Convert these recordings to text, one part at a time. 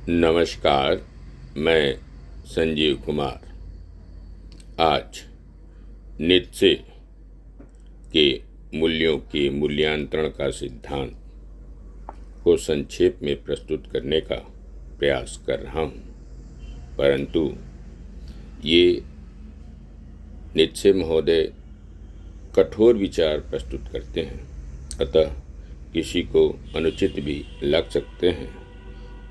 नमस्कार। मैं संजीव कुमार। आज नीत्शे के मूल्यों के मूल्यांकन का सिद्धांत को संक्षेप में प्रस्तुत करने का प्रयास कर रहा हूँ, परंतु ये नीत्शे महोदय कठोर विचार प्रस्तुत करते हैं, अतः किसी को अनुचित भी लग सकते हैं।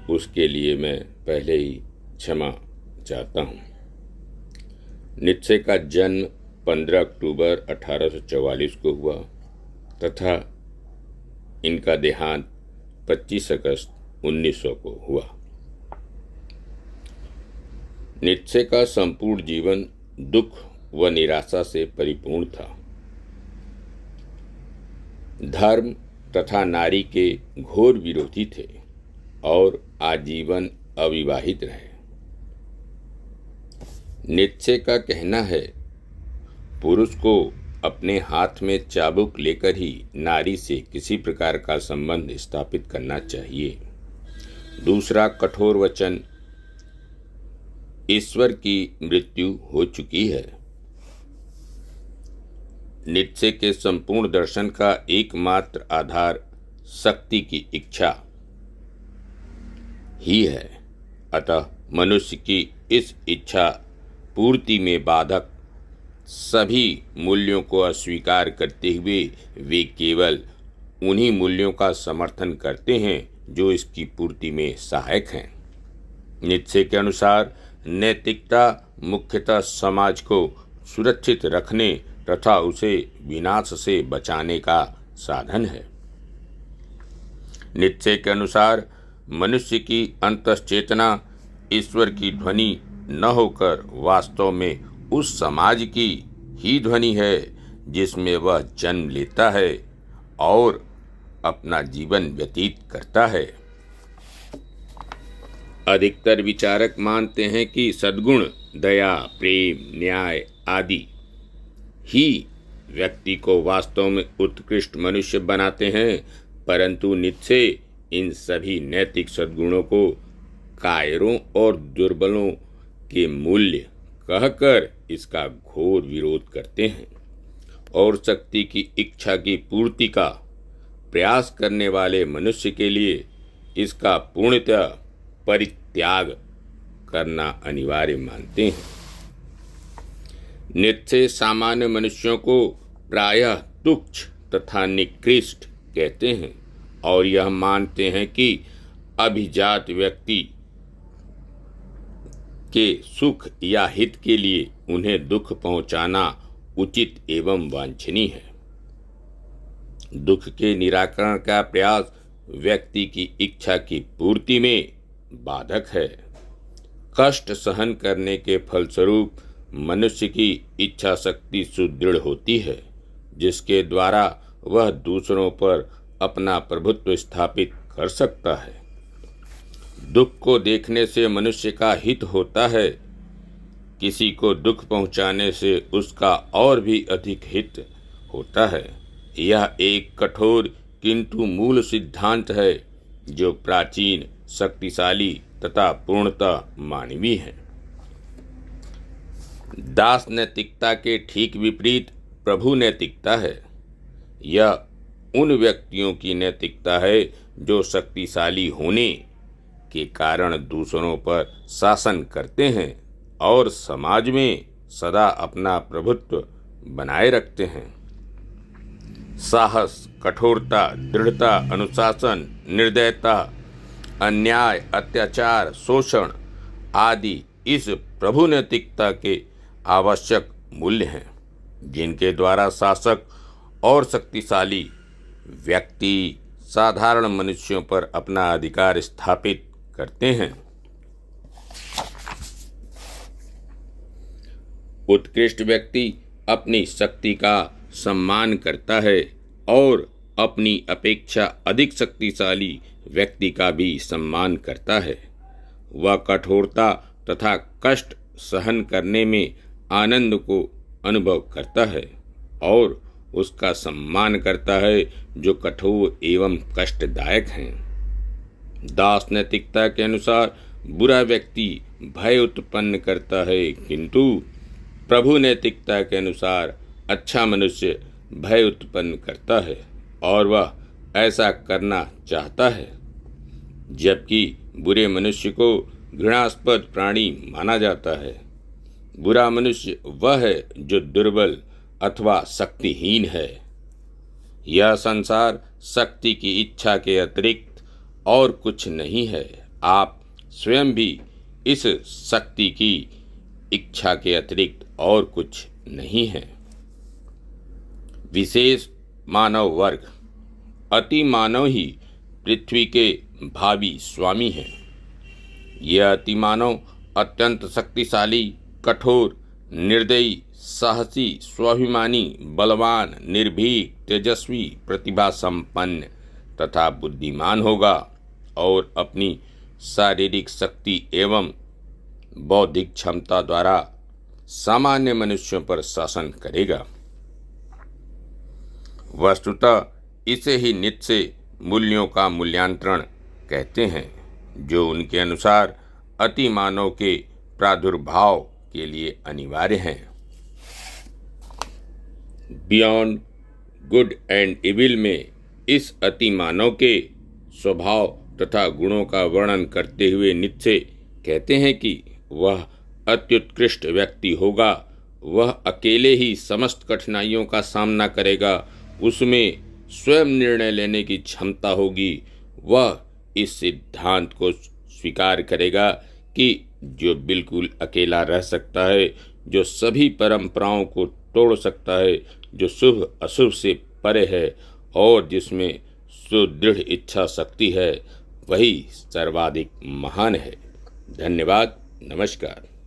उसके लिए मैं पहले ही क्षमा चाहता हूँ। नीत्शे का जन्म 15 अक्टूबर 1844 को हुआ तथा इनका देहांत 25 अगस्त 1900 को हुआ। नीत्शे का संपूर्ण जीवन दुख व निराशा से परिपूर्ण था। धर्म तथा नारी के घोर विरोधी थे और आजीवन अविवाहित रहे। नीत्शे का कहना है, पुरुष को अपने हाथ में चाबुक लेकर ही नारी से किसी प्रकार का संबंध स्थापित करना चाहिए। दूसरा कठोर वचन, ईश्वर की मृत्यु हो चुकी है। नीत्शे के संपूर्ण दर्शन का एकमात्र आधार शक्ति की इच्छा ही है, अतः मनुष्य की इस इच्छा पूर्ति में बाधक सभी मूल्यों को अस्वीकार करते हुए वे केवल उन्हीं मूल्यों का समर्थन करते हैं जो इसकी पूर्ति में सहायक हैं। नीत्शे के अनुसार नैतिकता मुख्यतः समाज को सुरक्षित रखने तथा उसे विनाश से बचाने का साधन है। नीत्शे के अनुसार मनुष्य की अंतश्चेतना ईश्वर की ध्वनि न होकर वास्तव में उस समाज की ही ध्वनि है जिसमें वह जन्म लेता है और अपना जीवन व्यतीत करता है। अधिकतर विचारक मानते हैं कि सद्गुण, दया, प्रेम, न्याय आदि ही व्यक्ति को वास्तव में उत्कृष्ट मनुष्य बनाते हैं, परंतु नीत्शे इन सभी नैतिक सद्गुणों को कायरों और दुर्बलों के मूल्य कहकर इसका घोर विरोध करते हैं और शक्ति की इच्छा की पूर्ति का प्रयास करने वाले मनुष्य के लिए इसका पूर्णतः परित्याग करना अनिवार्य मानते हैं। नीत्शे सामान्य मनुष्यों को प्रायः तुच्छ तथा निकृष्ट कहते हैं और यह मानते हैं कि अभिजात व्यक्ति के सुख या हित के लिए उन्हें दुख पहुंचाना उचित एवं वांछनीय है। दुख के निराकरण का प्रयास व्यक्ति की इच्छा की पूर्ति में बाधक है। कष्ट सहन करने के फलस्वरूप मनुष्य की इच्छा शक्ति सुदृढ़ होती है, जिसके द्वारा वह दूसरों पर अपना प्रभुत्व स्थापित कर सकता है। दुख को देखने से मनुष्य का हित होता है, किसी को दुख पहुंचाने से उसका और भी अधिक हित होता है। यह एक कठोर किंतु मूल सिद्धांत है जो प्राचीन, शक्तिशाली तथा पूर्णतः मानवीय है। दास नैतिकता के ठीक विपरीत प्रभु नैतिकता है। यह उन व्यक्तियों की नैतिकता है जो शक्तिशाली होने के कारण दूसरों पर शासन करते हैं और समाज में सदा अपना प्रभुत्व बनाए रखते हैं। साहस, कठोरता, दृढ़ता, अनुशासन, निर्दयता, अन्याय, अत्याचार, शोषण आदि इस प्रभु नैतिकता के आवश्यक मूल्य हैं, जिनके द्वारा शासक और शक्तिशाली व्यक्ति साधारण मनुष्यों पर अपना अधिकार स्थापित करते हैं। उत्कृष्ट व्यक्ति अपनी शक्ति का सम्मान करता है और अपनी अपेक्षा अधिक शक्तिशाली व्यक्ति का भी सम्मान करता है। वह कठोरता तथा कष्ट सहन करने में आनंद को अनुभव करता है और उसका सम्मान करता है जो कठोर एवं कष्टदायक हैं। दास नैतिकता के अनुसार बुरा व्यक्ति भय उत्पन्न करता है, किंतु प्रभु नैतिकता के अनुसार अच्छा मनुष्य भय उत्पन्न करता है और वह ऐसा करना चाहता है, जबकि बुरे मनुष्य को घृणास्पद प्राणी माना जाता है। बुरा मनुष्य वह है जो दुर्बल अथवा शक्तिहीन है। यह संसार शक्ति की इच्छा के अतिरिक्त और कुछ नहीं है। आप स्वयं भी इस शक्ति की इच्छा के अतिरिक्त और कुछ नहीं है। विशेष मानव वर्ग, अति मानव ही पृथ्वी के भावी स्वामी हैं। यह अति मानव अत्यंत शक्तिशाली, कठोर, निर्दयी, साहसी, स्वाभिमानी, बलवान, निर्भीक, तेजस्वी, प्रतिभा संपन्न तथा बुद्धिमान होगा और अपनी शारीरिक शक्ति एवं बौद्धिक क्षमता द्वारा सामान्य मनुष्यों पर शासन करेगा। वस्तुतः इसे ही नीत्शे मूल्यों का मूल्यांतरण कहते हैं, जो उनके अनुसार अति मानव के प्रादुर्भाव के लिए अनिवार्य हैं। बियॉन्ड गुड एंड इविल में इस अति मानव के स्वभाव तथा गुणों का वर्णन करते हुए नीत्शे कहते हैं कि वह अत्युत्कृष्ट व्यक्ति होगा। वह अकेले ही समस्त कठिनाइयों का सामना करेगा। उसमें स्वयं निर्णय लेने की क्षमता होगी। वह इस सिद्धांत को स्वीकार करेगा कि जो बिल्कुल अकेला रह सकता है, जो सभी परंपराओं को तोड़ सकता है, जो शुभ अशुभ से परे है और जिसमें सुदृढ़ इच्छा शक्ति है, वही सर्वाधिक महान है। धन्यवाद। नमस्कार।